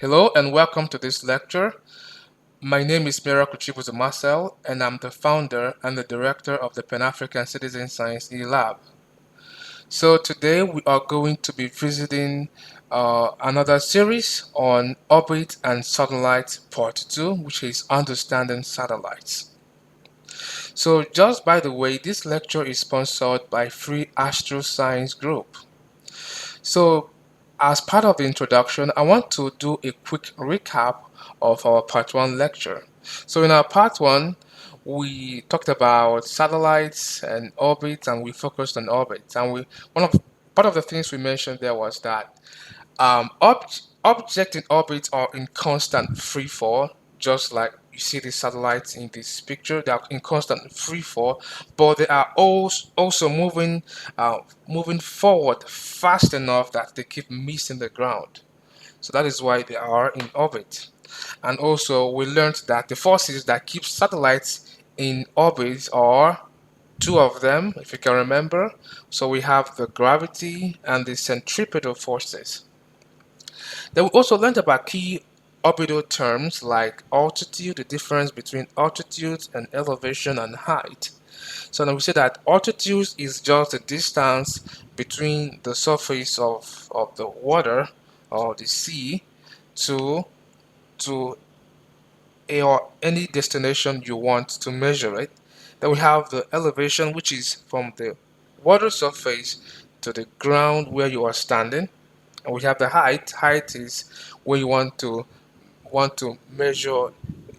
Hello and welcome to this lecture. My name is Mira Kuchibuzo Marcel and I'm the founder and the director of the Pan-African Citizen Science E-Lab. So today we are going to be visiting another series on orbit and satellite part 2, which is understanding satellites. So just by the way, this lecture is sponsored by Free Astro Science Group. So, as part of the introduction, I want to do a quick recap of our part 1 lecture. So, in our part 1, we talked about satellites and orbits, and we focused on orbits. And one of part of the things we mentioned there was that objects in orbit are in constant free fall, just like you see the satellites in this picture. They are in constant free fall, but they are also moving forward fast enough that they keep missing the ground. So that is why they are in orbit. And also, we learned that the forces that keep satellites in orbit are two of them, if you can remember. So we have the gravity and the centripetal forces. Then we also learned about key orbital terms like altitude, the difference between altitude and elevation and height. So now we say that altitude is just the distance between the surface of the water or the sea to to a or any destination you want to measure it. Then we have the elevation, which is from the water surface to the ground where you are standing. And we have the height. Height is where you want to measure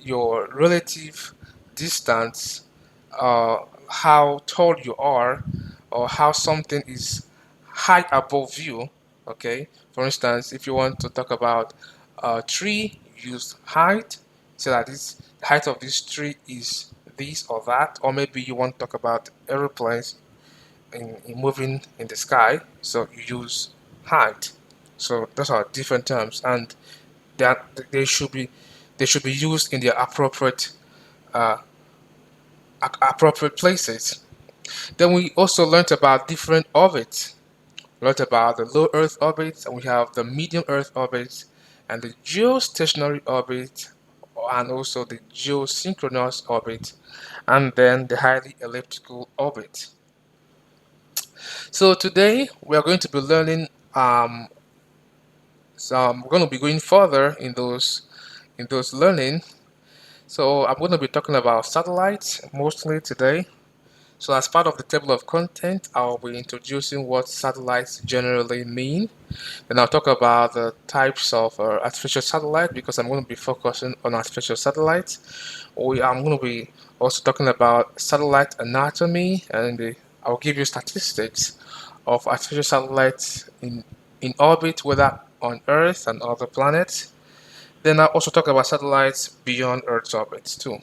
your relative distance, how tall you are, or how something is high above you. Okay, for instance, if you want to talk about a tree, use height, so that this the height of this tree is this or that, or maybe you want to talk about aeroplanes in moving in the sky, so you use height. So those are different terms, and that they should be used in their uh, appropriate places. Then we also learned about different orbits. We learned about the low Earth orbit, and we have the medium Earth orbit, and the geostationary orbit, and also the geosynchronous orbit, and then the highly elliptical orbit. So today we are going to be learning we're going to be going further in those learning. So I'm going to be talking about satellites mostly today. So as part of the table of content, I'll be introducing what satellites generally mean. Then I'll talk about the types of artificial satellite because I'm going to be focusing on artificial satellites. I'm going to be also talking about satellite anatomy, and I'll give you statistics of artificial satellites in orbit, whether on Earth and other planets. Then I'll also talk about satellites beyond Earth's orbit too.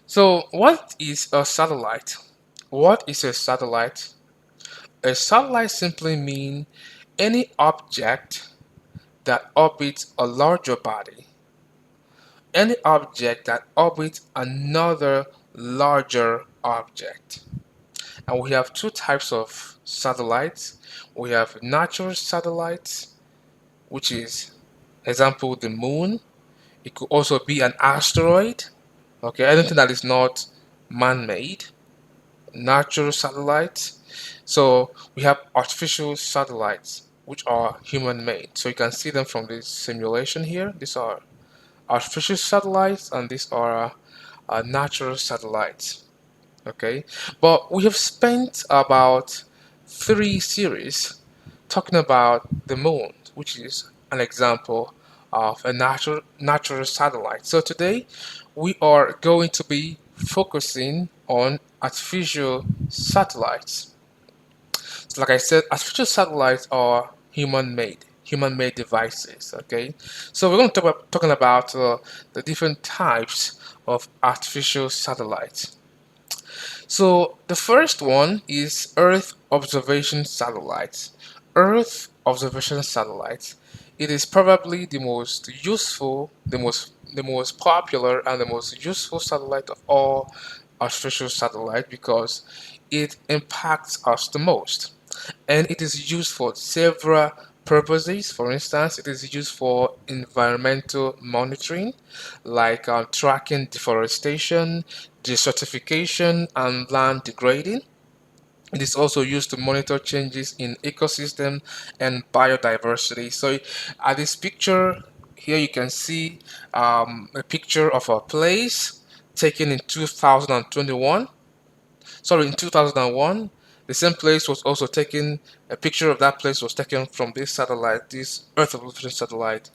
So, what is a satellite? What is a satellite? A satellite simply means any object that orbits a larger body. Any object that orbits another larger object. And we have two types of satellites. We have natural satellites, which is, example, the moon. It could also be an asteroid. Okay, anything that is not man-made. Natural satellites. So we have artificial satellites, which are human-made. So you can see them from this simulation here. These are artificial satellites, and these are natural satellites. Okay, but we have spent about three series talking about the moon, which is an example of a natural satellite. So today we are going to be focusing on artificial satellites. So like I said, artificial satellites are human-made devices. Okay, so we're going to talking about the different types of artificial satellites. So the first one is Earth observation satellites. Earth observation satellites. It is probably the most useful, the most popular, and the most useful satellite of all artificial satellites because it impacts us the most, and it is used for several purposes. For instance, it is used for environmental monitoring, like tracking deforestation, desertification, and land degrading. It is also used to monitor changes in ecosystem and biodiversity. So, at this picture here, you can see a picture of a place taken in 2021. Sorry, in 2001. The same place was also taken. A picture of that place was taken from this satellite, this Earth observation satellite,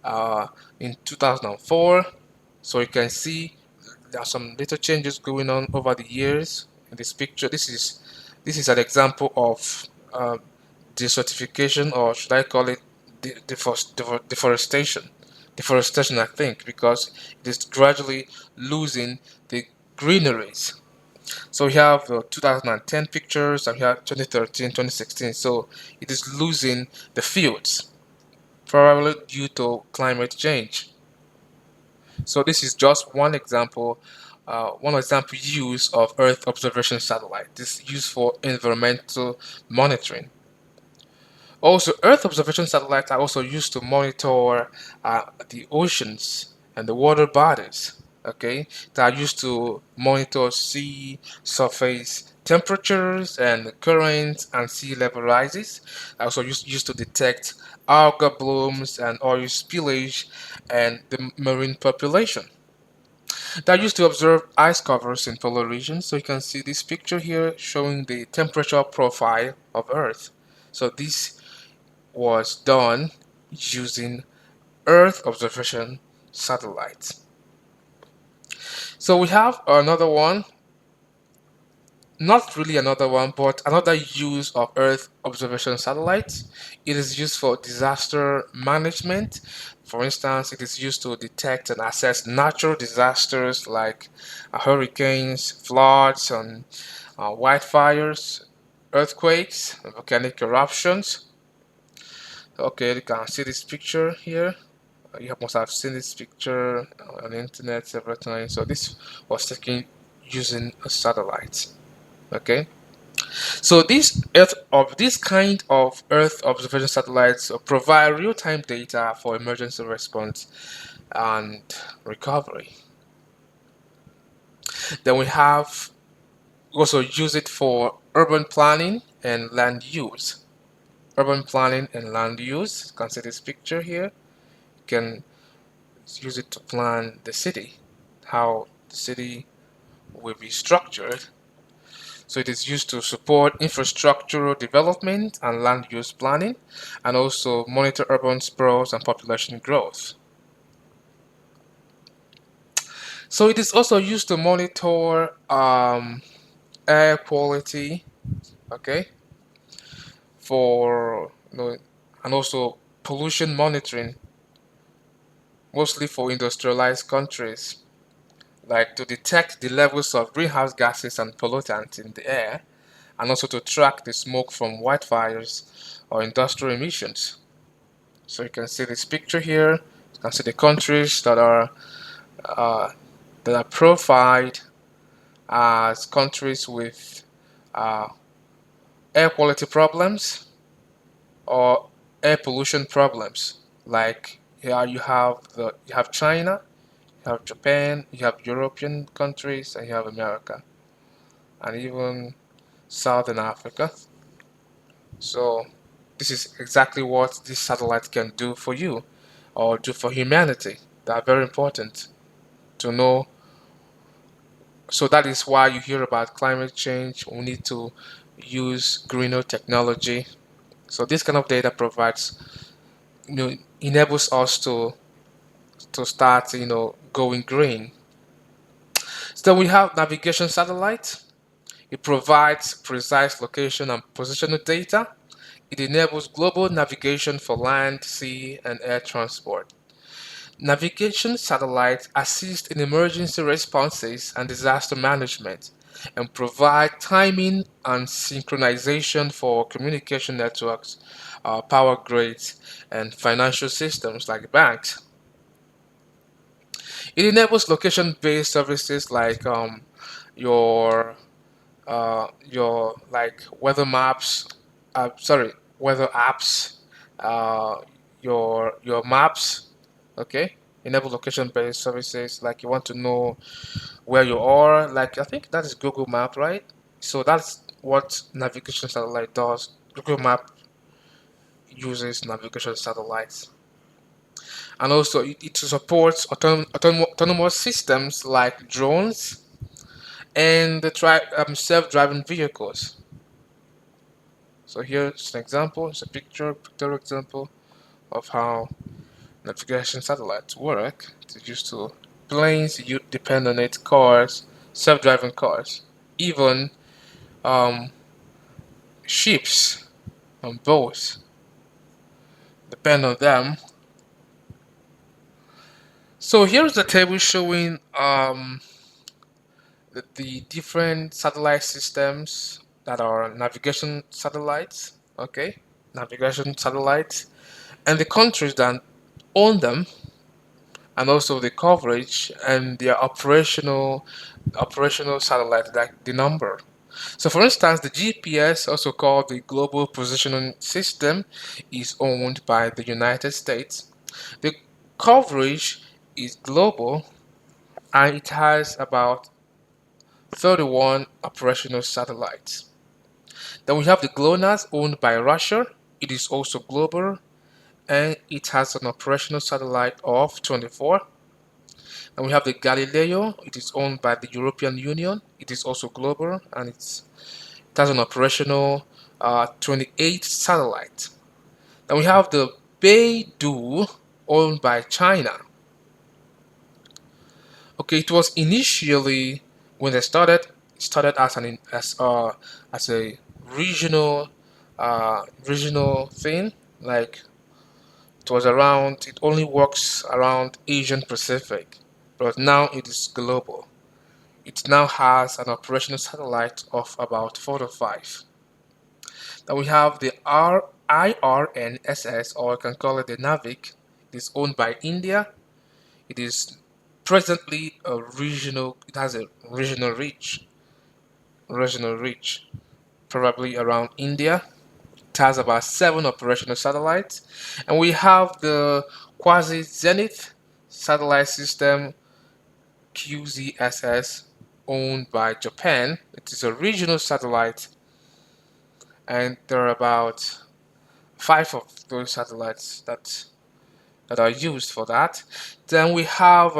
uh, in 2004. So you can see there are some little changes going on over the years in this picture. This is an example of desertification, or should I call it deforestation? Deforestation, I think, because it is gradually losing the greeneries. So we have 2010 pictures, and we have 2013, 2016. So it is losing the fields, probably due to climate change. So this is just one example use of Earth observation satellite. This is used for environmental monitoring. Also, Earth observation satellites are also used to monitor the oceans and the water bodies. Okay, they are used to monitor sea surface temperatures and currents and sea level rises. Also used to detect algal blooms and oil spillage and the marine population. They are used to observe ice covers in polar regions. So you can see this picture here showing the temperature profile of Earth. So this was done using Earth observation satellites. So we have another one, not really another one, but another use of Earth observation satellites. It is used for disaster management. For instance, it is used to detect and assess natural disasters like hurricanes, floods, and wildfires, earthquakes, volcanic eruptions. Okay, you can see this picture here. You must have seen this picture on the internet several times. So this was taken using a satellite. Okay, so this kind of Earth observation satellites provide real-time data for emergency response and recovery. Then we also use it for urban planning and land use. Urban planning and land use. You can see this picture here. You can use it to plan the city, how the city will be structured. So it is used to support infrastructural development and land use planning, and also monitor urban sprawls and population growth. So it is also used to monitor air quality, okay, for and also pollution monitoring, mostly for industrialized countries, like to detect the levels of greenhouse gases and pollutants in the air, and also to track the smoke from wildfires or industrial emissions. So you can see this picture here. You can see the countries uh, that are profiled as countries with uh, air quality problems or air pollution problems. Like here you have China, you have Japan, you have European countries, and you have America, and even Southern Africa. So this is exactly what this satellite can do for you or do for humanity. They are very important to know. So that is why you hear about climate change. We need to use greener technology. So this kind of data provides, enables us to start, going green. So we have navigation satellite. It provides precise location and positional data. It enables global navigation for land, sea, and air transport. Navigation satellites assist in emergency responses and disaster management and provide timing and synchronization for communication networks, power grids, and financial systems like banks. It enables location-based services like your like weather maps, weather apps, uh, your maps. Okay, enable location-based services. Like you want to know where you are. Like I think that is Google Map, right? So that's what navigation satellite does. Google Map uses navigation satellites, and also it supports autonomous systems like drones and the self-driving vehicles. So here's an example. It's a pictorial example of how navigation satellites work. It's used to planes, you depend on it, cars, self-driving cars, even um, ships and boats depend on them. So here's the table showing the different satellite systems that are navigation satellites. Okay, navigation satellites, and the countries that own them, and also the coverage and their operational satellite, like the number. So, for instance, the GPS, also called the Global Positioning System, is owned by the United States. The coverage is global, and it has about 31 operational satellites. Then we have the GLONASS, owned by Russia. It is also global, and it has an operational satellite of 24. And we have the Galileo. It is owned by the European Union. It is also global, and it has an operational 28 satellite. Then we have the Beidou, owned by China. Okay, it was initially, when they started, it started as as a regional regional thing. Like it was around, it only works around Asian Pacific, but now it is global. It now has an operational satellite of about 4 to 5. Then we have the IRNSS, or you can call it the Navik. It is owned by India. It is presently a regional. It has a regional reach, probably around India. It has about 7 operational satellites, and we have the Quasi Zenith satellite system QZSS, owned by Japan. It is a regional satellite, and there are about 5 of those satellites that are used for that. Then we have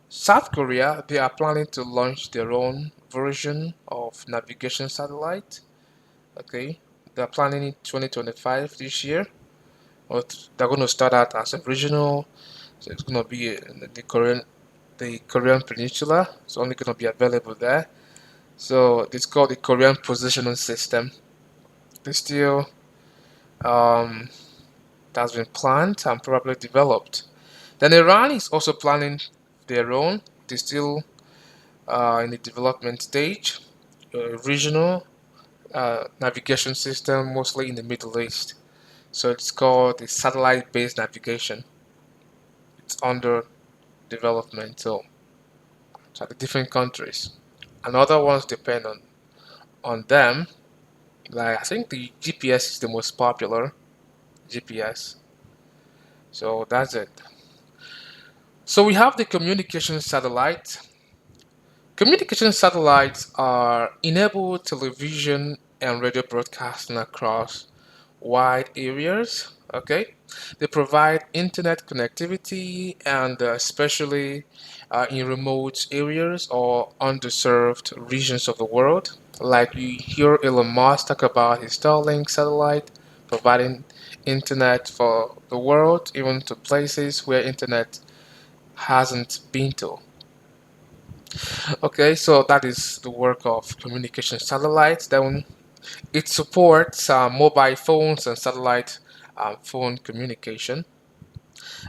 South Korea. They are planning to launch their own version of navigation satellite. Okay, they're planning in 2025 this year. But they're going to start out as a regional. So it's going to be in the Korean Peninsula. It's only going to be available there. So it's called the Korean Positioning System. It's still um, it has been planned and probably developed. Then Iran is also planning their own. It is still in the development stage. Regional navigation system, mostly in the Middle East. So it's called the satellite-based navigation. It's under development. So the different countries. And other ones depend on them. Like I think the GPS is the most popular GPS. So that's it. So we have the communication satellite. Communication satellites are enable television and radio broadcasting across wide areas. Okay, they provide internet connectivity, and especially in remote areas or underserved regions of the world. Like you hear Elon Musk talk about his Starlink satellite providing internet for the world, even to places where internet hasn't been to. Okay, so that is the work of communication satellites. Then it supports mobile phones and satellite phone communication,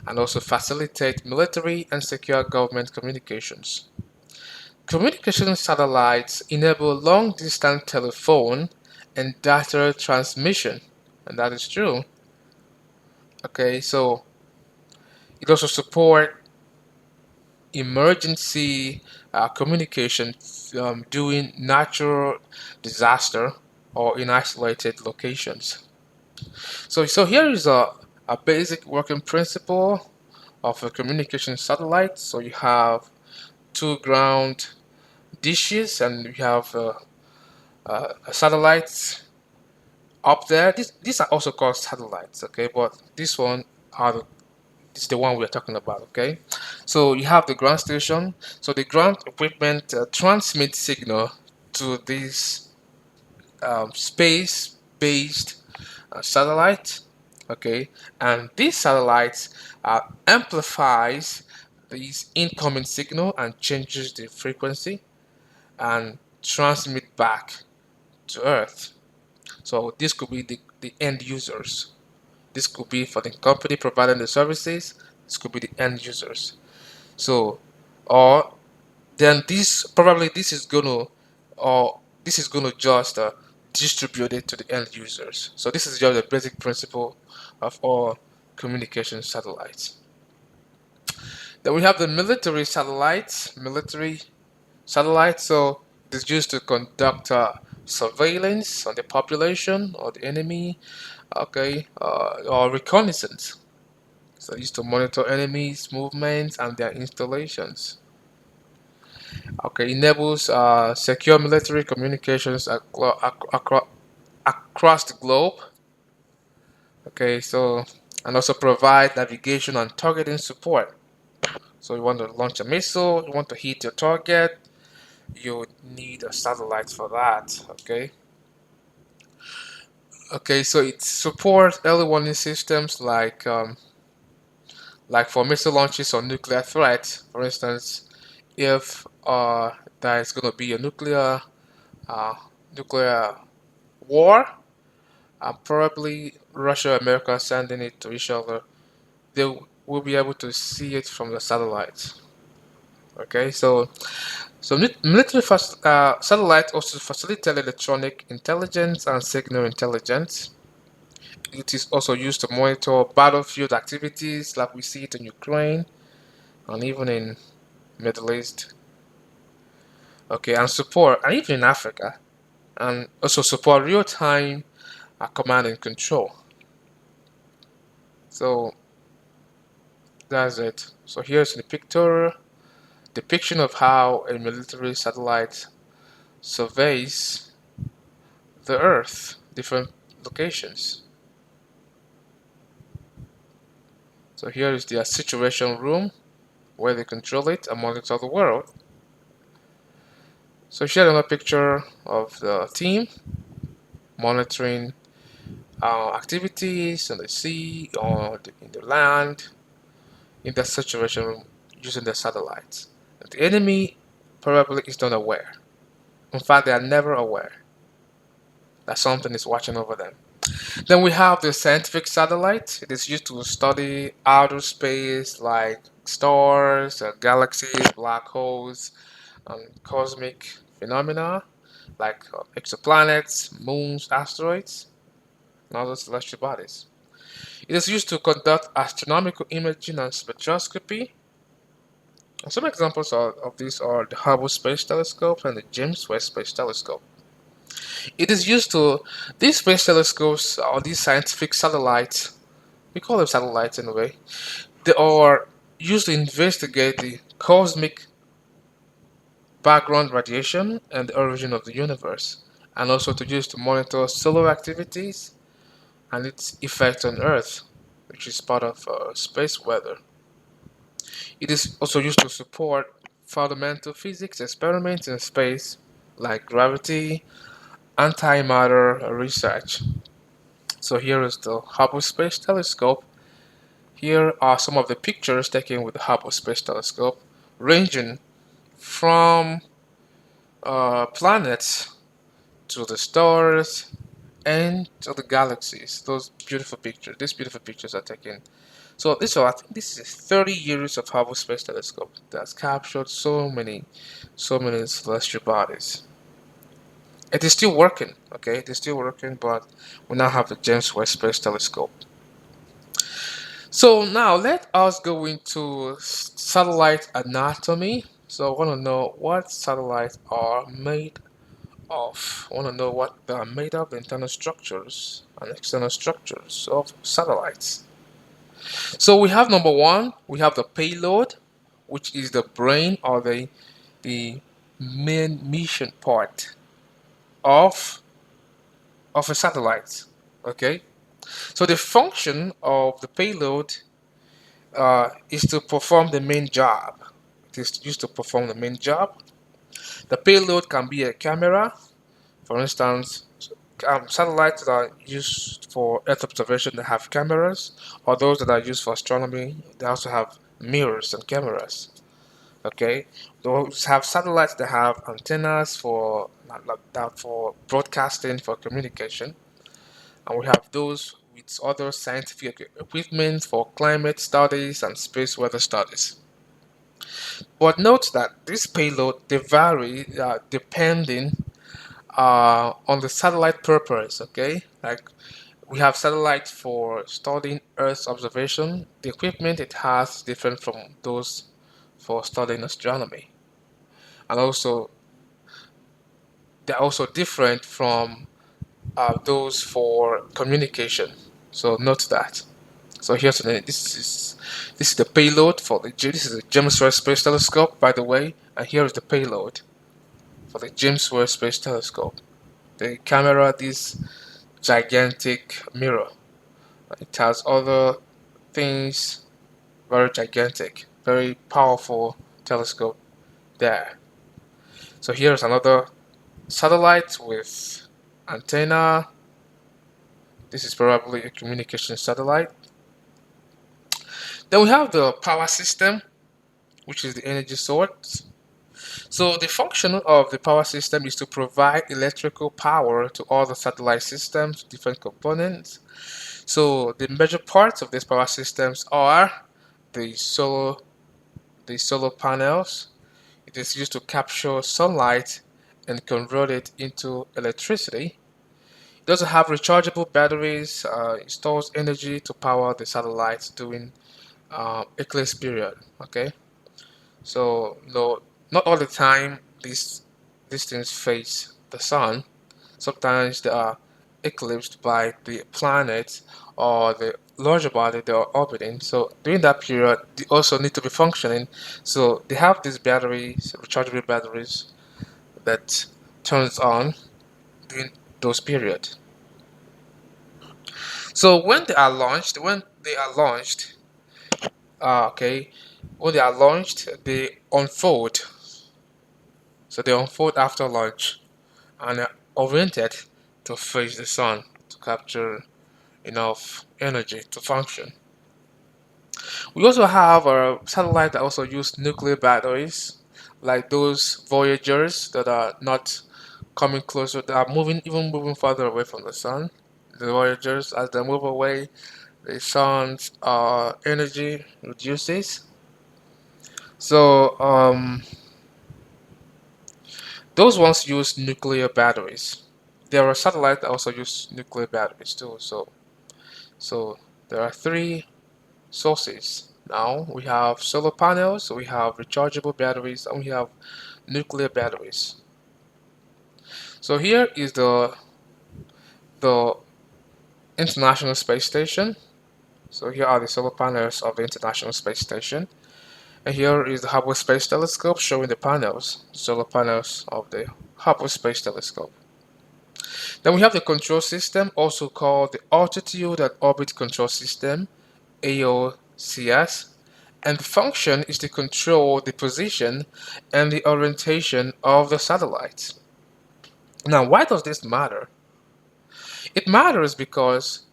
and also facilitate military and secure government communications. Communication satellites enable long-distance telephone and data transmission, and that is true. Okay, so it also support emergency communication during natural disaster or in isolated locations. So here is a basic working principle of a communication satellite. So you have two ground dishes, and you have satellites up there. These are also called satellites, okay? But this one are the, this is the one we're talking about, okay? So you have the ground station. So the ground equipment transmits signal to this space-based satellite, okay? And these satellites amplifies these incoming signal and changes the frequency and transmit back to Earth. So this could be the end users. This could be for the company providing the services. This could be the end users. So, or then this is gonna, or this is gonna just distribute it to the end users. So this is just the basic principle of all communication satellites. Then we have the military satellites. Military satellites. So it is used to conduct surveillance on the population or the enemy, okay, or reconnaissance. So used to monitor enemies' movements and their installations. Okay, enables secure military communications across the globe. Okay, so and also provide navigation and targeting support. So you want to launch a missile, you want to hit your target, you need a satellite for that. Okay. Okay, so it supports early warning systems like for missile launches or nuclear threats. For instance, if there is going to be a uh, nuclear war, probably Russia, America sending it to each other, they will be able to see it from the satellites. Okay, so military satellites also facilitate electronic intelligence and signal intelligence. It is also used to monitor battlefield activities, like we see it in Ukraine and even in Middle East. Okay, and support, and even in Africa, and also support real-time command and control. So that's it. So here's the picture depiction of how a military satellite surveys the Earth, different locations. So here is their situation room where they control it and monitor the world. So here's another picture of the team monitoring activities on the sea or in the land in that situation using the satellites. The enemy probably is not aware. In fact, they are never aware that something is watching over them. Then we have the scientific satellite. It is used to study outer space like stars, galaxies, black holes, and cosmic phenomena like exoplanets, moons, asteroids, and other celestial bodies. It is used to conduct astronomical imaging and spectroscopy. And some examples of these are the Hubble Space Telescope and the James Webb Space Telescope. It is used to, these space telescopes or these scientific satellites, we call them satellites in a way, they are used to investigate the cosmic background radiation and the origin of the universe, and also to use to monitor solar activities and its effect on Earth, which is part of space weather. It is also used to support fundamental physics experiments in space, like gravity, antimatter research. So here is the Hubble Space Telescope. Here are some of the pictures taken with the Hubble Space Telescope, ranging from planets to the stars and to the galaxies. Those beautiful pictures, these beautiful pictures are taken. So I think this is 30 years of Hubble Space Telescope that's captured so many celestial bodies. It is still working, okay? It is still working, but we now have the James Webb Space Telescope. So now let us go into satellite anatomy. So I want to know what satellites are made of. I want to know what they are made of, the internal structures and external structures of satellites. So we have number one, we have the payload, which is the brain or the main mission part of a satellite. Okay, so the function of the payload is to perform the main job. It is used to perform the main job. The payload can be a camera, for instance. Satellites that are used for Earth observation that have cameras, or those that are used for astronomy, they also have mirrors and cameras. Okay, those have satellites that have antennas for that for broadcasting for communication, and we have those with other scientific equipment for climate studies and space weather studies. But note that this payload they vary depending on the satellite purpose. Okay, like we have satellites for studying Earth's observation. The equipment it has is different from those for studying astronomy, and also they're also different from those for communication. So note that. So here's this is the payload for this is the James Webb Space Telescope, by the way, and here is the payload for the James Webb Space Telescope. The camera, this gigantic mirror. It has other things, very gigantic, very powerful telescope there. So here's another satellite with antenna. This is probably a communication satellite. Then we have the power system, which is the energy source. So the function of the power system is to provide electrical power to all the satellite systems, different components. So the major parts of these power systems are the solar the solar panels. It is used to capture sunlight and convert it into electricity. It doesn't have rechargeable batteries. It stores energy to power the satellites during eclipse period. Okay, so no, not all the time these things face the sun. Sometimes they are eclipsed by the planet or the larger body they are orbiting. So during that period, they also need to be functioning. So they have these batteries, rechargeable batteries that turns on during those periods. So okay, when they are launched, they unfold. So they unfold after launch and are oriented to face the sun to capture enough energy to function. We also have a satellite that also use nuclear batteries, like those Voyagers that are not coming closer, that are moving further away from the sun. The Voyagers, as they move away, the sun's energy reduces. So those ones use nuclear batteries. There are satellites that also use nuclear batteries too. So there are three sources. Now we have solar panels, we have rechargeable batteries, and we have nuclear batteries. So here is the International Space Station. So here are the solar panels of the International Space Station. And here is the Hubble Space Telescope showing the panels, solar panels of the Hubble Space Telescope. Then we have the control system, also called the Altitude and Orbit Control System, AOCS. And the function is to control the position and the orientation of the satellites. Now, why does this matter? It matters because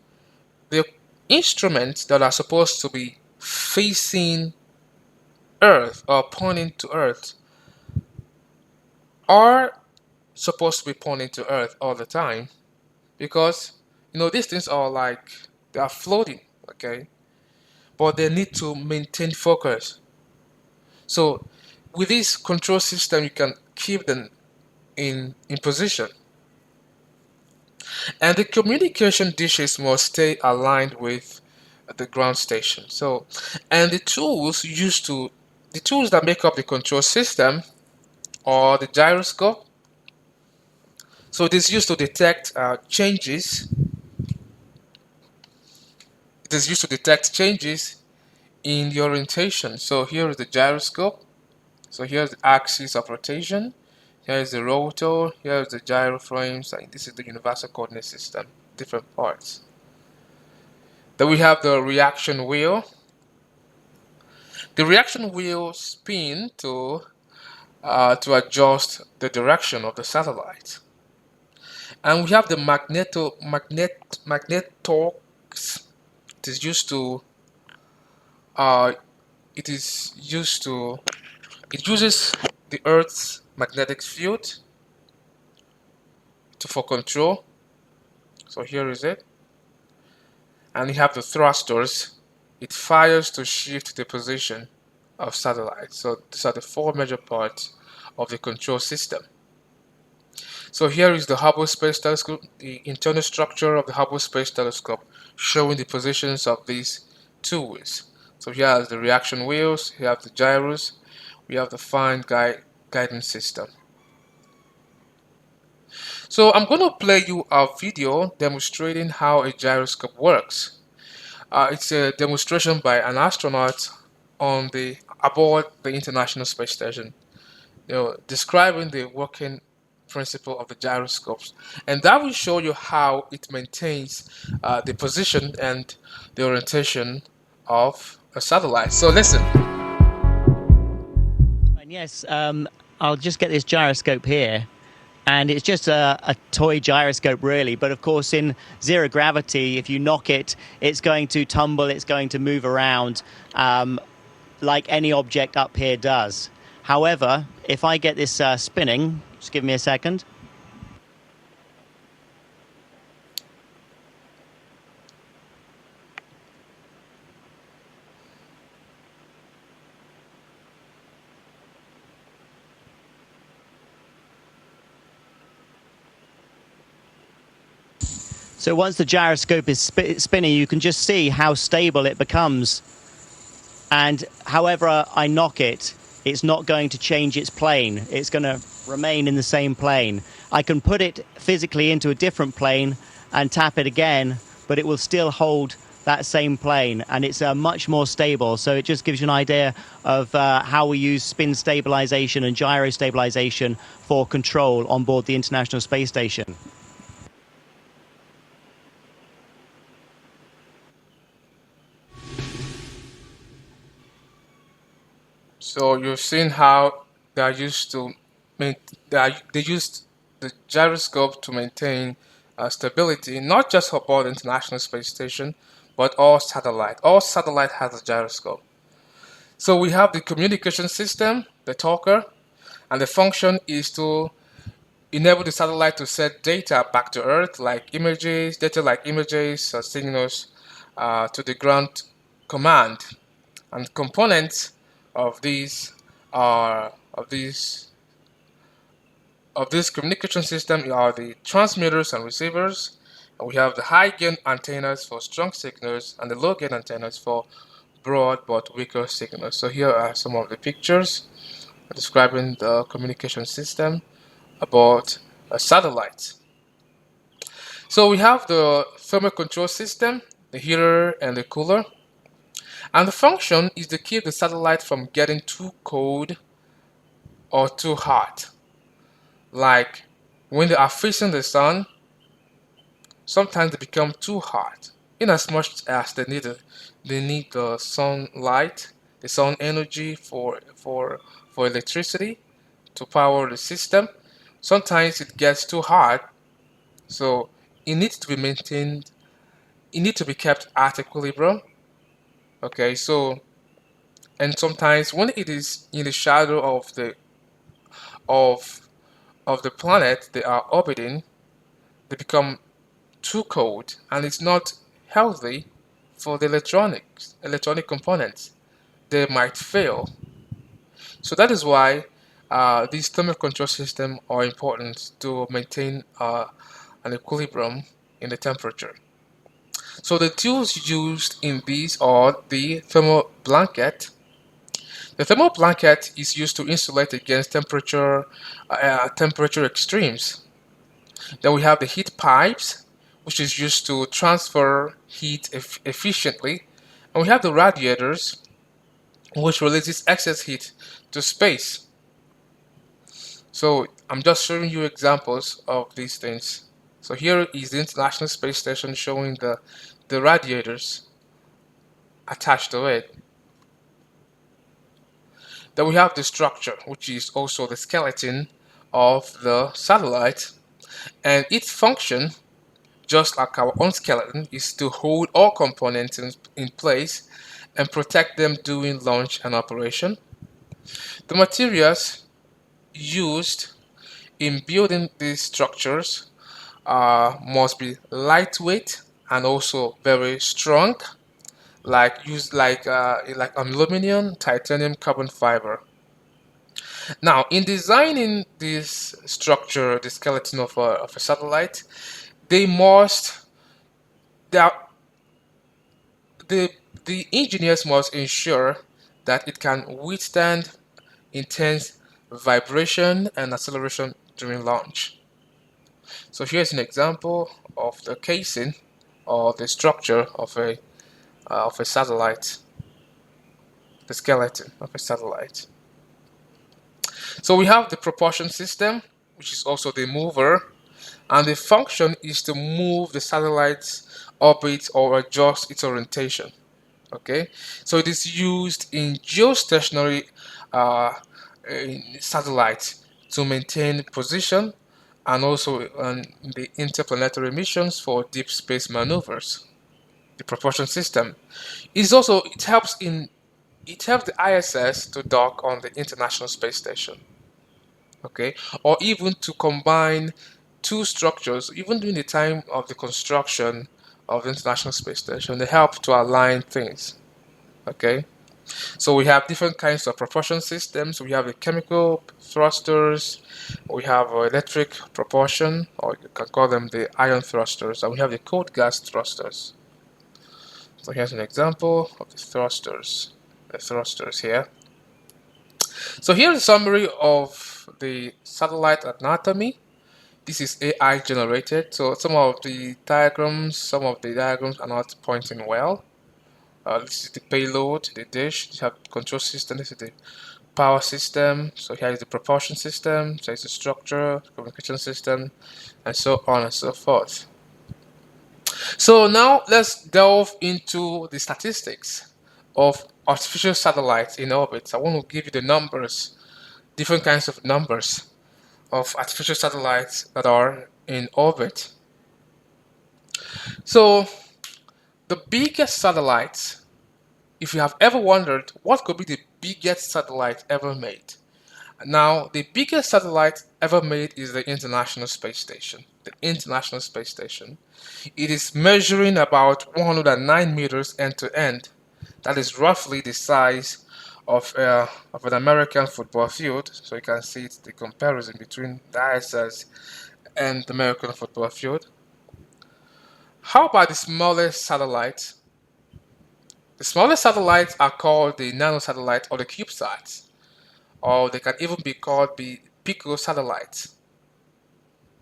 the instruments that are supposed to be facing Earth or pointing to Earth are supposed to be pointing to Earth all the time because these things are like they are floating, okay, but they need to maintain focus. So with this control system, you can keep them in position, and the communication dishes must stay aligned with the ground station. So, and the tools that make up the control system are the gyroscope. So it is used to detect changes It is used to detect changes in the orientation. So here is the gyroscope. So here's the axis of rotation. Here is the rotor. Here is the gyroframes. And this is the universal coordinate system. Different parts. Then we have the reaction wheel. The reaction wheel spin to adjust the direction of the satellite. And we have the magnetotorques. It is used to uh, it is used to it uses the Earth's magnetic field for control. So here is it. And you have the thrusters. It fires to shift the position of satellites. So these are the four major parts of the control system. So here is the Hubble Space Telescope, the internal structure of the Hubble Space Telescope, showing the positions of these two wheels. So here are the reaction wheels, here have the gyros, we have the fine guidance system. So I'm going to play you a video demonstrating how a gyroscope works. It's a demonstration by an astronaut on the aboard the International Space Station, describing the working principle of the gyroscopes, and that will show you how it maintains the position and the orientation of a satellite. So listen. And yes, I'll just get this gyroscope here. And it's just a toy gyroscope, really. But of course, in zero gravity, if you knock it, it's going to tumble, it's going to move around like any object up here does. However, if I get this spinning, just give me a second. So once the gyroscope is spinning, you can just see how stable it becomes. And however I knock it, it's not going to change its plane. It's going to remain in the same plane. I can put it physically into a different plane and tap it again, but it will still hold that same plane, and it's much more stable. So it just gives you an idea of how we use spin stabilization and gyro stabilization for control on board the International Space Station. So you've seen how they are used to they used the gyroscope to maintain stability, not just aboard the International Space Station, but all satellite. All satellite has a gyroscope. So we have the communication system, the talker, and the function is to enable the satellite to send data back to Earth, like images, data like images, signals to the ground command. And components of these are of this communication system are the transmitters and receivers. And we have the high gain antennas for strong signals and the low gain antennas for broad but weaker signals. So here are some of the pictures describing the communication system about a satellite. So we have the thermal control system, the heater and the cooler. And the function is to keep the satellite from getting too cold or too hot. Like when they are facing the sun, sometimes they become too hot. In as much as they need the sunlight, the sun energy for electricity to power the system. Sometimes it gets too hot, so it needs to be maintained. It needs to be kept at equilibrium. Okay, so and sometimes when it is in the shadow of of the planet they are orbiting, they become too cold, and it's not healthy for the electronic components. They might fail. So that is why these thermal control systems are important to maintain an equilibrium in the temperature. So the tools used in these are the thermal blanket. The thermal blanket is used to insulate against temperature extremes. Then we have the heat pipes, which is used to transfer heat efficiently. And we have the radiators, which releases excess heat to space. So I'm just showing you examples of these things. So here is the International Space Station showing the radiators attached to it. Then we have the structure, which is also the skeleton of the satellite, and its function, just like our own skeleton, is to hold all components in place and protect them during launch and operation. The materials used in building these structures must be lightweight and also very strong, like aluminum, titanium, carbon fiber. Now, in designing this structure, the skeleton of a satellite, they must they are, the the engineers must ensure that it can withstand intense vibration and acceleration during launch. So here's an example of the casing or the structure of a satellite, the skeleton of a satellite. So we have the propulsion system, which is also the mover, and the function is to move the satellite's orbit or adjust its orientation. Okay, so it is used in geostationary uh, satellites to maintain position and also the interplanetary missions for deep space maneuvers. The propulsion system is also it helps the ISS to dock on the International Space Station, okay, or even to combine two structures, even during the time of the construction of the International Space Station. They help to align things, okay. So we have different kinds of propulsion systems. We have the chemical thrusters, we have electric propulsion, or you can call them the ion thrusters, and we have the cold gas thrusters. So here's an example of the thrusters here. So here's a summary of the satellite anatomy. This is AI generated, so some of the diagrams are not pointing well. This is the payload, the dish, you have control system, this is the power system, so here is the propulsion system, so it's the structure, communication system, and so on and so forth. So now let's delve into the statistics of artificial satellites in orbit. I want to give you the numbers, different kinds of numbers of artificial satellites that are in orbit. So the biggest satellites, if you have ever wondered what could be the biggest satellite ever made, now the biggest satellite ever made is the International Space Station. The International Space Station. It is measuring about 109 meters end to end. That is roughly the size of an American football field. So you can see it's the comparison between the ISS and the American football field. How about the smallest satellites? The smallest satellites are called the nanosatellites or the CubeSats, or they can even be called the picosatellites.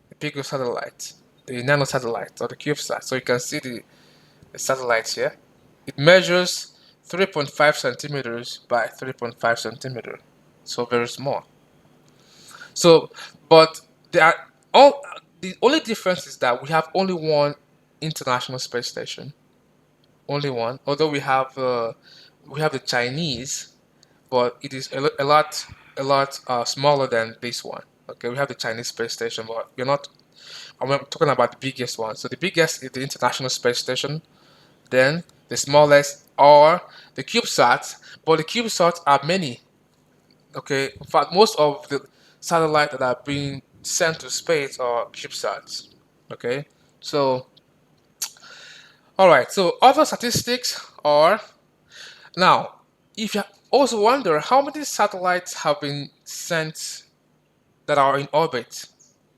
The picosatellites, the nanosatellites or the CubeSats. So you can see the satellites here. It measures 3.5 centimeters by 3.5 centimeter, so very small. So, but they are all. The only difference is that we have only one international space station, only one. Although we have the Chinese, but it is a lot smaller than this one. Okay, we have the Chinese space station, but we're not. I'm talking about the biggest one. So the biggest is the International Space Station. Then the smallest are the CubeSats, but the CubeSats are many. Okay, in fact, most of the satellites that are being sent to space are CubeSats. Okay, so all right. So other statistics are now. If you also wonder how many satellites have been sent that are in orbit,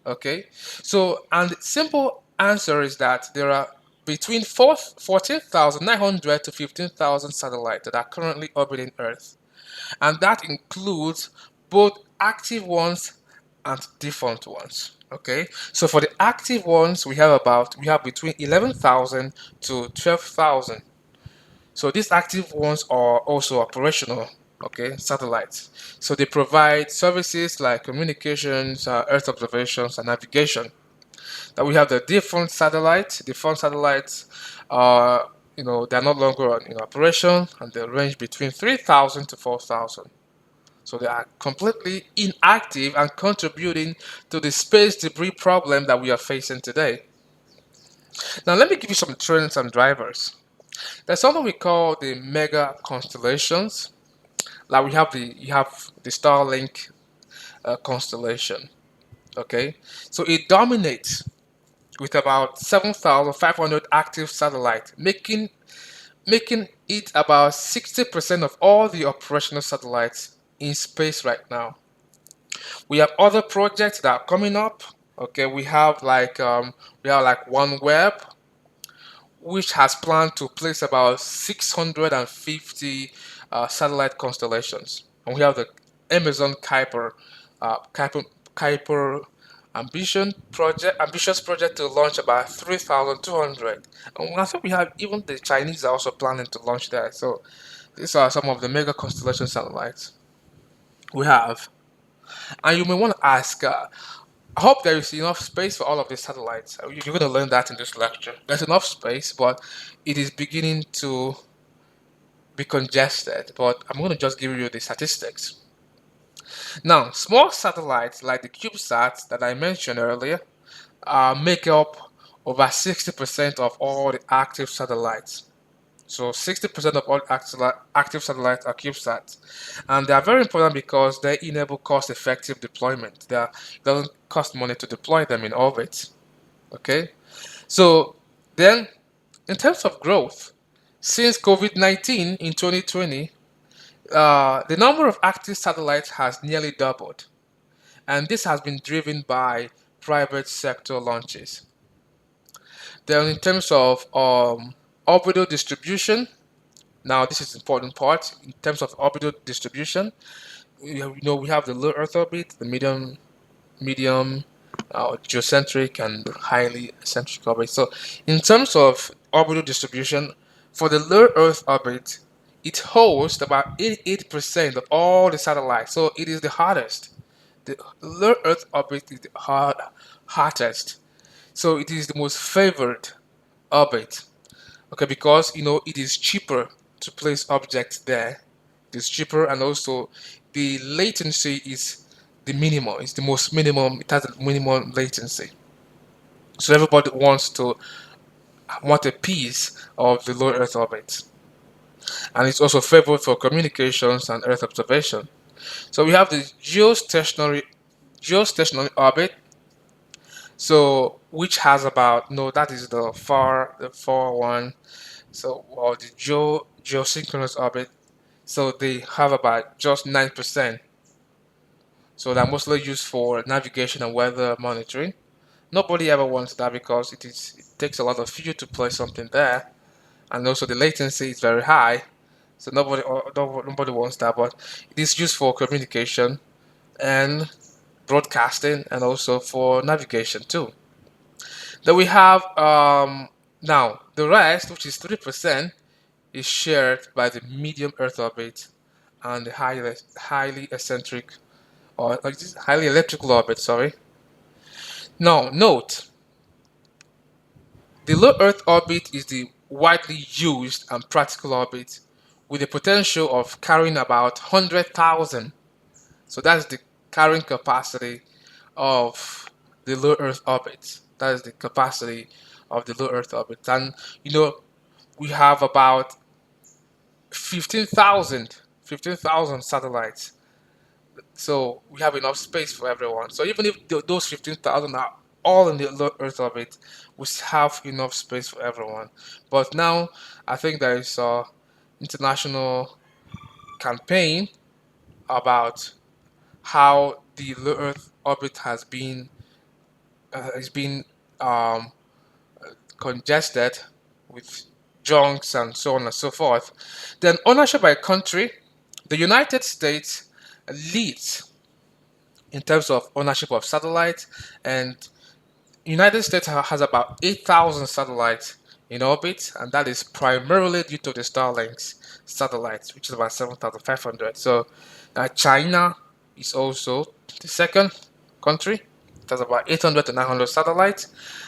okay, so and the simple answer is that there are between 14,900 to 15,000 satellites that are currently orbiting Earth, and that includes both active ones and defunct ones. Okay, so for the active ones, we have between 11,000 to 12,000. So these active ones are also operational, okay, satellites. So they provide services like communications, Earth observations, and navigation. Now we have the defunct satellites. Defunct satellites are, they're no longer in operation, and they range between 3,000 to 4,000. So they are completely inactive and contributing to the space debris problem that we are facing today. Now let me give you some trends and drivers. There's something we call the mega constellations. Like you have the Starlink constellation. Okay, so it dominates with about 7,500 active satellites, making it about 60% of all the operational satellites in space right now. We have other projects that are coming up. Okay, we have like OneWeb, which has planned to place about 650 satellite constellations. And we have the Amazon Kuiper ambitious project to launch about 3,200. And I think we have even the Chinese are also planning to launch that. So these are some of the mega constellation satellites we have. And you may want to ask, I hope there is enough space for all of these satellites. You're going to learn that in this lecture. There's enough space, but it is beginning to be congested. But I'm going to just give you the statistics. Now, small satellites like the CubeSats that I mentioned earlier make up over 60% of all the active satellites. So 60% of all active satellites are CubeSats. And they are very important because they enable cost-effective deployment. It doesn't cost money to deploy them in orbit. Okay? So then, in terms of growth, since COVID-19 in 2020, the number of active satellites has nearly doubled. And this has been driven by private sector launches. Then in terms of orbital distribution, now this is the important part. In terms of orbital distribution, we have the low Earth orbit, the medium, geocentric, and highly eccentric orbit. So, in terms of orbital distribution, for the low Earth orbit, it hosts about 88% of all the satellites. So, it is the hardest. The low Earth orbit is the hottest. So, it is the most favored orbit. Okay, because it is cheaper to place objects there. It is cheaper, and also the latency is the minimum. It's the most minimum. It has a minimum latency. So everybody want a piece of the low Earth orbit, and it's also favored for communications and Earth observation. So we have the geostationary orbit. So which has about no, that is the far one. So or the geosynchronous orbit. So they have about just 9%. So they're mostly used for navigation and weather monitoring. Nobody ever wants that because it takes a lot of fuel to place something there, and also the latency is very high. So nobody wants that, but it is used for communication and broadcasting, and also for navigation too. Then we have now the rest, which is 3%, is shared by the medium Earth orbit and the highly eccentric or like this highly electrical orbit. Sorry. Now note the low Earth orbit is the widely used and practical orbit with the potential of carrying about 100,000. So that's the carrying capacity of the low Earth orbit. That is the capacity of the low Earth orbit. And you know, we have about 15,000 satellites. So we have enough space for everyone. So even if those 15,000 are all in the low Earth orbit, we have enough space for everyone. But now I think there is a international campaign about how the low Earth orbit has been um, congested with junks and so on and so forth. Then ownership by country, the United States leads in terms of ownership of satellites, and United States has about 8,000 satellites in orbit, and that is primarily due to the Starlink's satellites, which is about 7,500. So China is also the second country. It has about 800 to 900 satellites.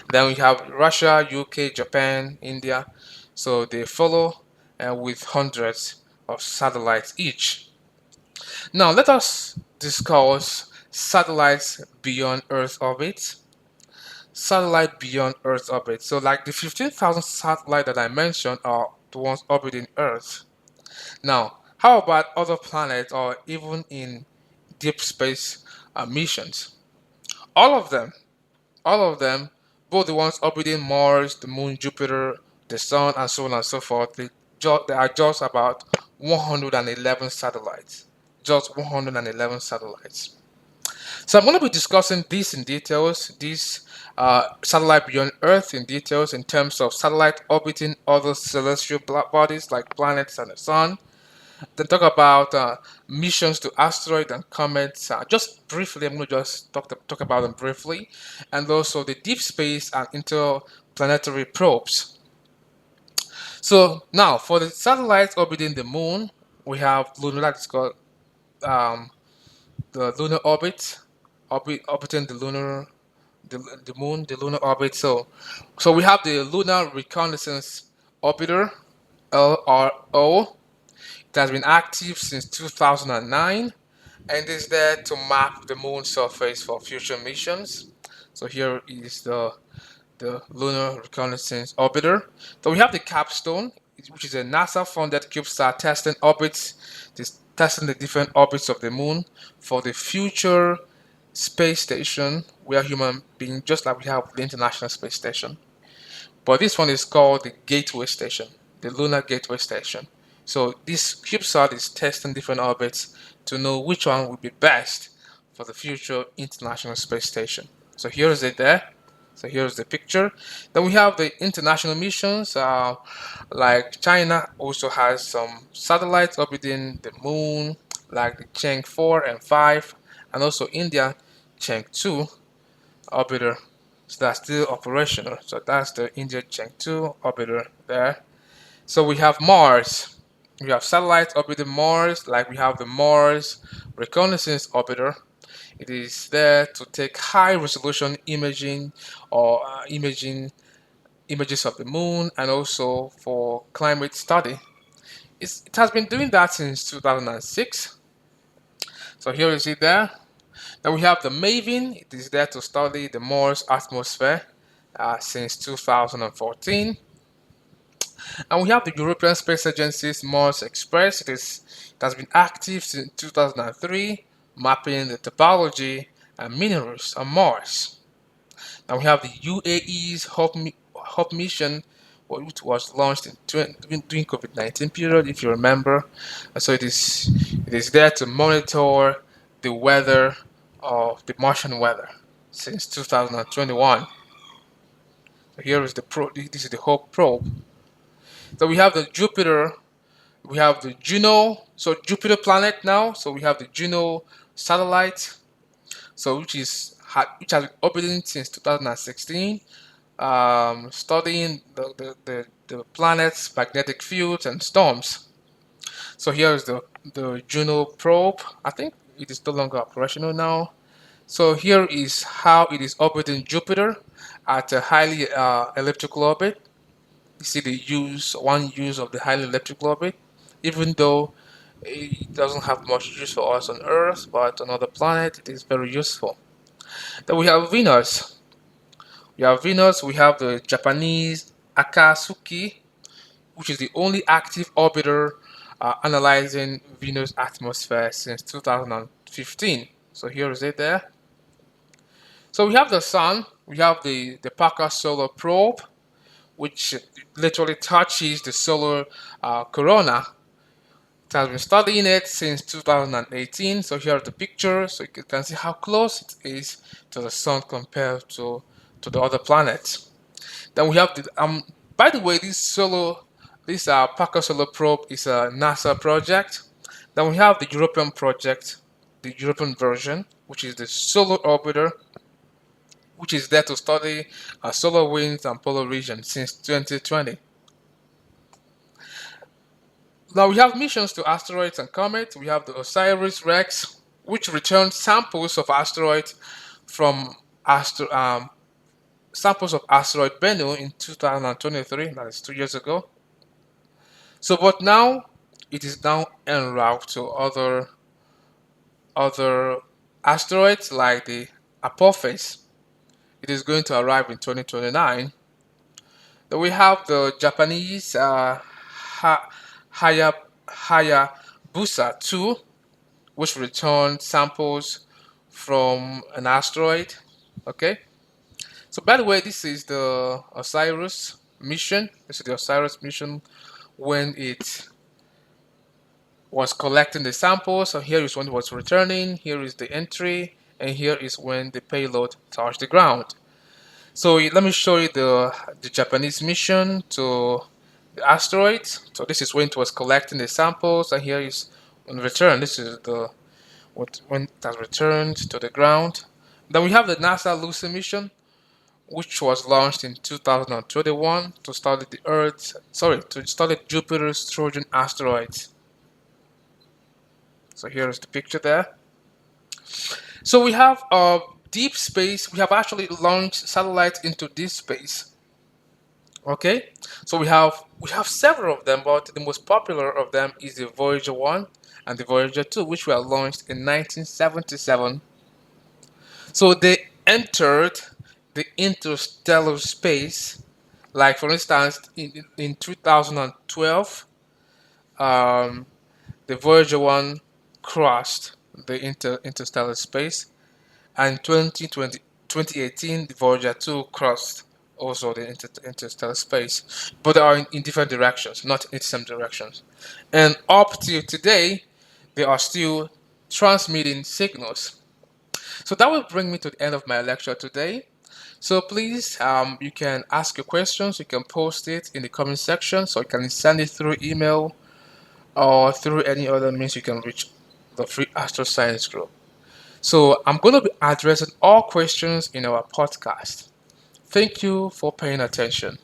Then we have Russia, UK, Japan, India. So they follow with hundreds of satellites each. Now let us discuss satellites beyond Earth orbit. Satellite beyond Earth orbit. So like the 15,000 satellites that I mentioned are the ones orbiting Earth. Now, how about other planets or even in deep space missions? All of them, all of them, both the ones orbiting Mars, the Moon, Jupiter, the Sun, and so on and so forth, they are just about 111 satellites. Just 111 satellites. So I'm going to be discussing this in details, this satellite beyond Earth in details in terms of satellite orbiting other celestial bodies like planets and the sun. Then talk about missions to asteroids and comets. Just briefly, I'm going to just talk about them briefly, and also the deep space and interplanetary probes. So now for the satellites orbiting the moon, we have lunar that's called um, the lunar orbiting the moon, the lunar orbit. So we have the Lunar Reconnaissance Orbiter (LRO). It has been active since 2009 and is there to map the moon's surface for future missions. So here is the Lunar Reconnaissance Orbiter. So we have the Capstone, which is a NASA-funded CubeSat testing orbits, testing the different orbits of the moon for the future space station where human beings, just like we have the International Space Station. But this one is called the Gateway Station, the Lunar Gateway Station. So this CubeSat is testing different orbits to know which one would be best for the future International Space Station. So here is it there. So here's the picture. Then we have the international missions. Like China also has some satellites orbiting the moon, like the Chang 4 and 5, and also India Chang 2 orbiter. So that's still operational. So that's the India Chang 2 orbiter there. So we have Mars. We have satellites orbiting Mars, like we have the Mars Reconnaissance Orbiter. It is there to take high resolution imaging or imaging images of the moon and also for climate study. It has been doing that since 2006. So here is it there. Then we have the Maven. It is there to study the Mars atmosphere since 2014. And we have the European Space Agency's Mars Express. It has been active since 2003, mapping the topology and minerals on Mars. And we have the UAE's Hope mission, which was launched in during COVID-19 period, if you remember. And so it is there to monitor the weather of the Martian weather since 2021. So here is the this is the Hope probe. So we have the Jupiter, we have the Juno, so Jupiter planet now. So we have the Juno satellite, so which has been orbiting since 2016, studying the planet's magnetic fields and storms. So here is the Juno probe. I think it is no longer operational now. So here is how it is orbiting Jupiter at a highly elliptical orbit. You see the one use of the highly elliptical orbit, even though it doesn't have much use for us on Earth, but on other planet it is very useful. Then we have Venus. We have the Japanese Akatsuki, which is the only active orbiter analyzing Venus' atmosphere since 2015. So here is it there. So we have the Sun. We have the Parker Solar Probe, which literally touches the solar corona. It has been studying it since 2018. So here are the pictures, so you can see how close it is to the Sun compared to the other planets. Then we have the by the way, this Parker Solar Probe is a NASA project. Then we have the European project. the European version, which is the Solar Orbiter, which is there to study solar winds and polar regions since 2020. Now we have missions to asteroids and comets. We have the OSIRIS-REx, which returns samples of asteroids from astro samples of asteroid Bennu in 2023. That is 2 years ago. So, but now it is now en route to other asteroids like the Apophis. It is going to arrive in 2029. Then we have the Japanese ha- Haya, Hayabusa 2, which returned samples from an asteroid. Okay. So by the way, this is the Osiris mission. This is the Osiris mission when it was collecting the samples. So here is when it was returning. Here is the entry, and here is when the payload touched the ground. So let me show you the Japanese mission to the asteroid. So this is when it was collecting the samples, and here is on return. This is the when it has returned to the ground. Then we have the NASA Lucy mission, which was launched in 2021 to study to study Jupiter's Trojan asteroids. So here is the picture there. So we have deep space. We have actually launched satellites into deep space. Okay, so we have several of them, but the most popular of them is the Voyager 1 and the Voyager 2, which were launched in 1977. So they entered the interstellar space, like for instance, in 2012, um, the Voyager 1 crossed the interstellar space, and 2018, the Voyager 2 crossed also the interstellar space, but they are in different directions, not in the same directions. And up to today, they are still transmitting signals. So that will bring me to the end of my lecture today. So please, you can ask your questions. You can post it in the comment section, so you can send it through email or through any other means you can reach the Free Astro Science Group. So I'm going to be addressing all questions in our podcast. Thank you for paying attention.